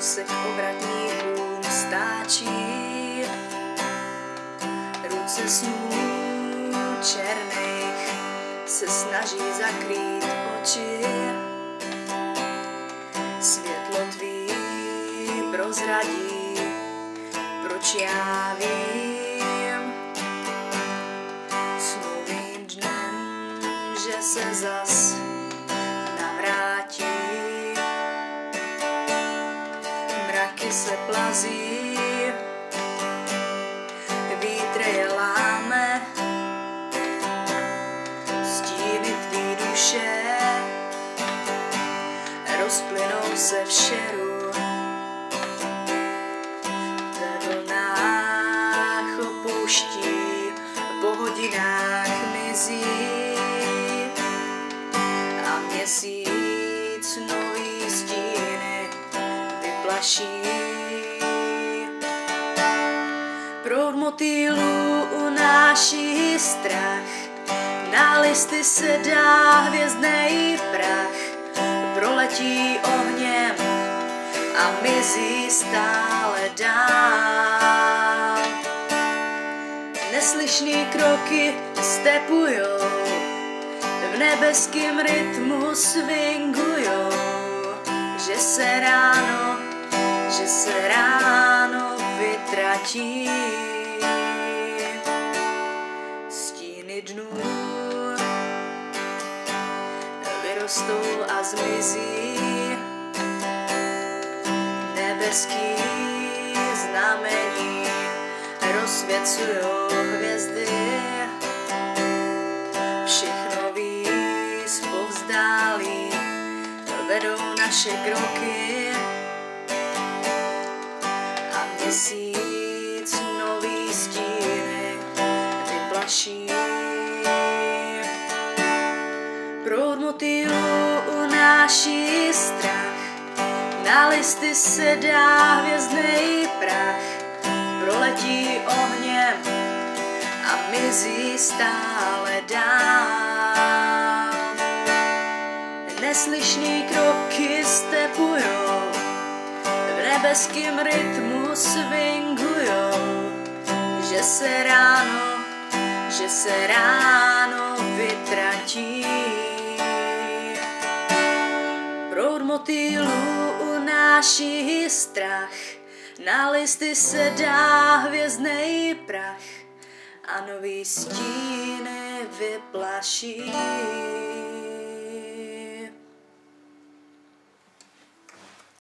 se k obratníkům stáčí, ruce snů černých se snaží zakrýt oči. Světlo tvý prozradí, proč já vím. S novým dnem, že se zas navrátí. Mraky se plazí, vítr je láme, stíny tvý duše rozplynou se v šeru. Ve vlnách opouští, po hodinách mizí a měsíc nový stíny vyplaší. Proud motýlů unáší strach, na listy se dá hvězdnej prach, proletí ohněm a mizí stále dál. Neslyšný kroky stepujou, v nebeským rytmu swingujou, že se ráno vytratí. Stíny dnů vyrostou a zmizí, nebeský znamení rozsvěcujou hvězdy. Všechno víc povzdálí vedou naše kroky a měsíc nový stíny vyplaší. Proud motýlů unáší strach, na listy se dá hvězdnej prach, proletí ohněm a mizí stále dál. Neslyšný kroky stepujou, v nebeským rytmu swingujou, že se ráno vytratí. Proud motýlů unáší strach, na listy se dá hvězdnej prach a nový stíny vyplaší.